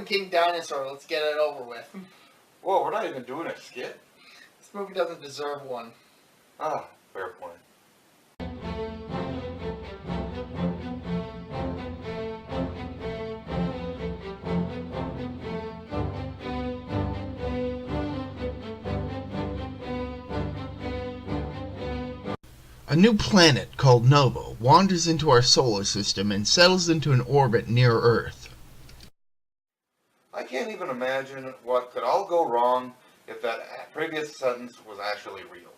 doing King Dinosaur. Let's get it over with. Whoa, we're not even doing a skit? This movie doesn't deserve one. Ah, fair point. A new planet called Nova wanders into our solar system and settles into an orbit near Earth. I can't even imagine what could all go wrong if that previous sentence was actually real.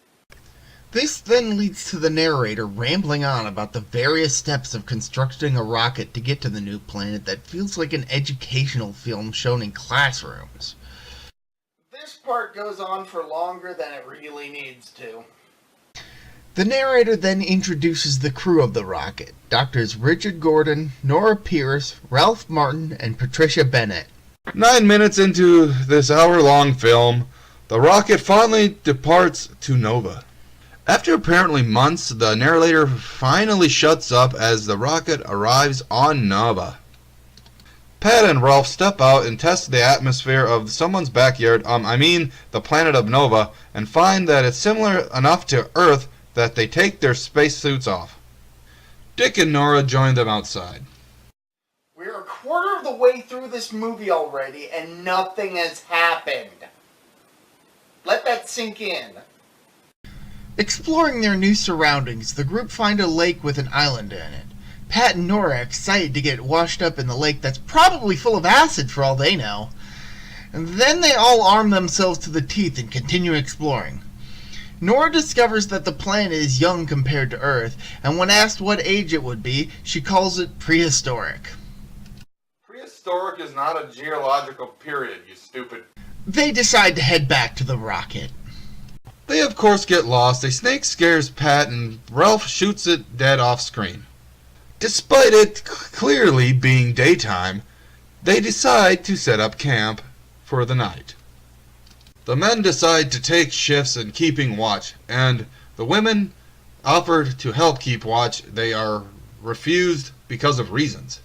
This then leads to the narrator rambling on about the various steps of constructing a rocket to get to the new planet that feels like an educational film shown in classrooms. This part goes on for longer than it really needs to. The narrator then introduces the crew of the rocket, Doctors Richard Gordon, Nora Pierce, Ralph Martin, and Patricia Bennett. 9 minutes into this hour-long film, the rocket finally departs to Nova. After apparently months, the narrator finally shuts up as the rocket arrives on Nova. Pat and Ralph step out and test the atmosphere of someone's backyard, the planet of Nova, and find that it's similar enough to Earth that they take their spacesuits off. Dick and Nora join them outside. We're a quarter of the way through this movie already, and nothing has happened. Let that sink in. Exploring their new surroundings, the group find a lake with an island in it. Pat and Nora are excited to get washed up in the lake that's probably full of acid for all they know. And then they all arm themselves to the teeth and continue exploring. Nora discovers that the planet is young compared to Earth, and when asked what age it would be, she calls it prehistoric. Prehistoric is not a geological period, you stupid. They decide to head back to the rocket. They of course get lost. A snake scares Pat and Ralph shoots it dead off screen. Despite it clearly being daytime, they decide to set up camp for the night. The men decide to take shifts in keeping watch, and the women offered to help keep watch. They are refused because of reasons.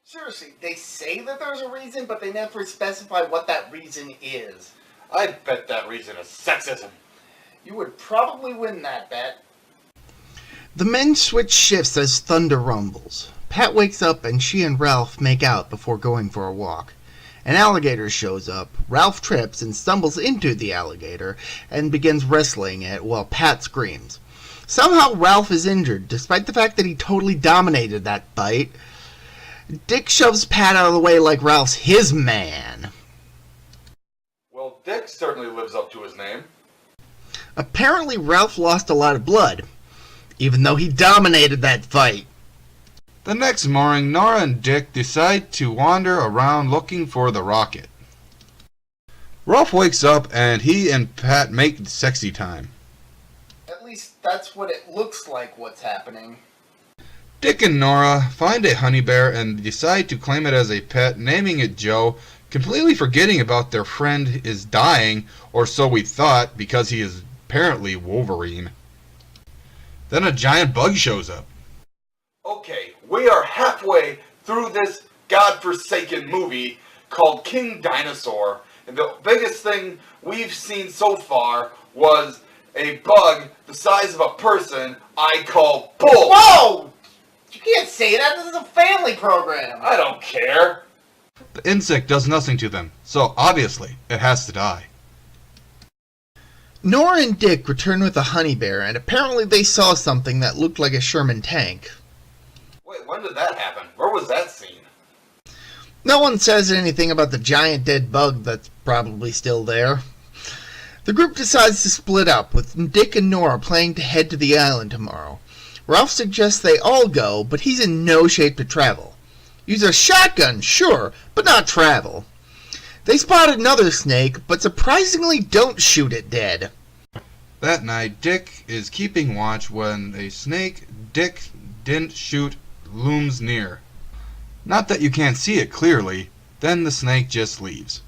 Seriously, they say that there's a reason, but they never specify what that reason is. I bet that reason is sexism. You would probably win that bet. The men switch shifts as thunder rumbles. Pat wakes up and she and Ralph make out before going for a walk. An alligator shows up, Ralph trips and stumbles into the alligator and begins wrestling it while Pat screams. Somehow Ralph is injured, despite the fact that he totally dominated that fight. Dick shoves Pat out of the way like Ralph's his man. Well, Dick certainly lives up to his name. Apparently Ralph lost a lot of blood, even though he dominated that fight. The next morning, Nora and Dick decide to wander around looking for the rocket. Ralph wakes up and he and Pat make sexy time. At least that's what it looks like what's happening. Dick and Nora find a honey bear and decide to claim it as a pet, naming it Joe, completely forgetting about their friend is dying, or so we thought, because he is apparently Wolverine. Then a giant bug shows up. Okay, we are halfway through this godforsaken movie called King Dinosaur, and the biggest thing we've seen so far was a bug the size of a person I call Bull. Whoa! You can't say that. This is a family program. I don't care. The insect does nothing to them, so obviously it has to die. Nora and Dick return with a honey bear, and apparently they saw something that looked like a Sherman tank. Wait, when did that happen? Where was that scene? No one says anything about the giant dead bug that's probably still there. The group decides to split up, with Dick and Nora planning to head to the island tomorrow. Ralph suggests they all go, but he's in no shape to travel. Use a shotgun, sure, but not travel. They spot another snake, but surprisingly don't shoot it dead. That night, Dick is keeping watch when a snake Dick didn't shoot looms near. Not that you can't see it clearly, then the snake just leaves.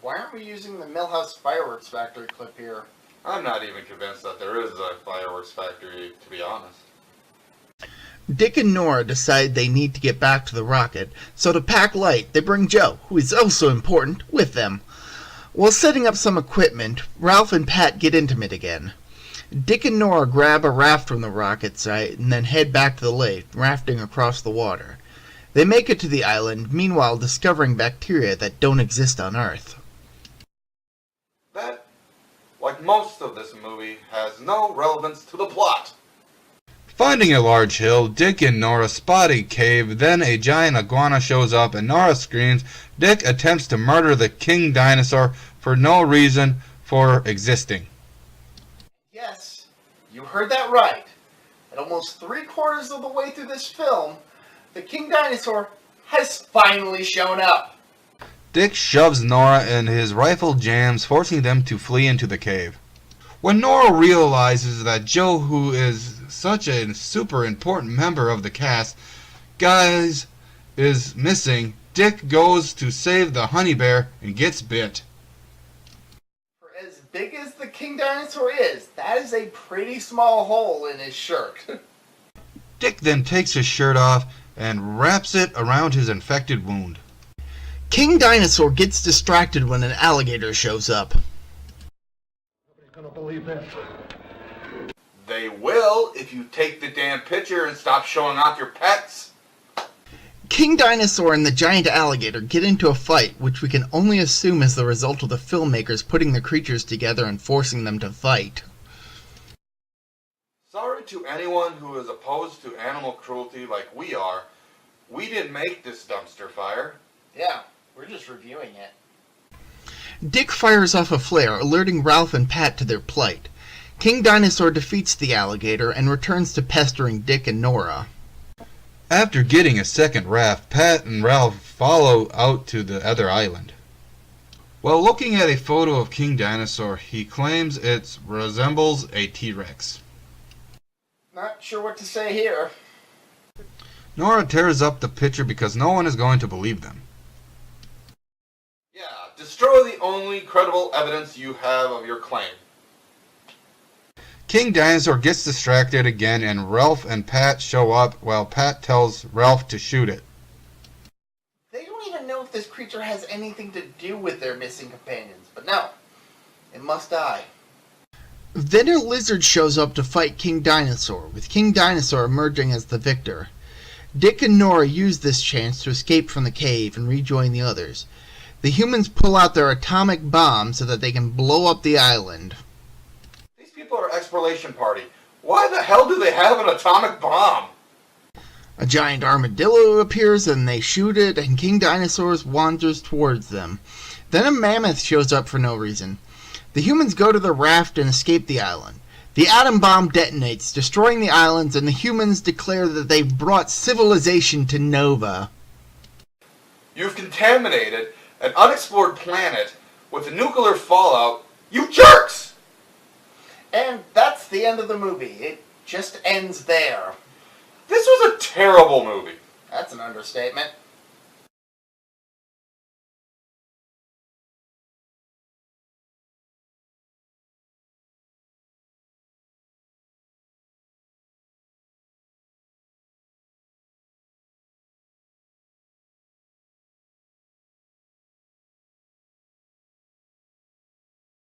Why aren't we using the Millhouse Fireworks Factory clip here? I'm not even convinced that there is a fireworks factory, to be honest. Dick and Nora decide they need to get back to the rocket, so to pack light, they bring Joe, who is also important, with them. While setting up some equipment, Ralph and Pat get intimate again. Dick and Nora grab a raft from the rocket site and then head back to the lake, rafting across the water. They make it to the island, meanwhile discovering bacteria that don't exist on Earth. That, like most of this movie, has no relevance to the plot. Finding a large hill, Dick and Nora spot a cave, then a giant iguana shows up and Nora screams. Dick attempts to murder the king dinosaur for no reason for existing. Yes, you heard that right. At almost 3/4 of the way through this film, the king dinosaur has finally shown up. Dick shoves Nora and his rifle jams, forcing them to flee into the cave. When Nora realizes that Joe, who is such a super important member of the cast, guys, is missing, Dick goes to save the honey bear and gets bit. For as big as the king dinosaur is, that is a pretty small hole in his shirt. Dick then takes his shirt off and wraps it around his infected wound. King Dinosaur gets distracted when an alligator shows up. Nobody's gonna believe this. They will if you take the damn picture and stop showing off your pets. King Dinosaur and the giant alligator get into a fight, which we can only assume is the result of the filmmakers putting the creatures together and forcing them to fight. Sorry to anyone who is opposed to animal cruelty like we are. We didn't make this dumpster fire. Yeah, we're just reviewing it. Dick fires off a flare, alerting Ralph and Pat to their plight. King Dinosaur defeats the alligator and returns to pestering Dick and Nora. After getting a second raft, Pat and Ralph follow out to the other island. While looking at a photo of King Dinosaur, he claims it resembles a T-Rex. Not sure what to say here. Nora tears up the picture because no one is going to believe them. Yeah, destroy the only credible evidence you have of your claim. King Dinosaur gets distracted again and Ralph and Pat show up while Pat tells Ralph to shoot it. They don't even know if this creature has anything to do with their missing companions, but no, it must die. Then a lizard shows up to fight King Dinosaur, with King Dinosaur emerging as the victor. Dick and Nora use this chance to escape from the cave and rejoin the others. The humans pull out their atomic bomb so that they can blow up the island. These people are exploration party. Why the hell do they have an atomic bomb? A giant armadillo appears and they shoot it, and King Dinosaur wanders towards them. Then a mammoth shows up for no reason. The humans go to the raft and escape the island. The atom bomb detonates, destroying the islands, and the humans declare that they've brought civilization to Nova. You've contaminated an unexplored planet with a nuclear fallout. You jerks! And that's the end of the movie. It just ends there. This was a terrible movie. That's an understatement.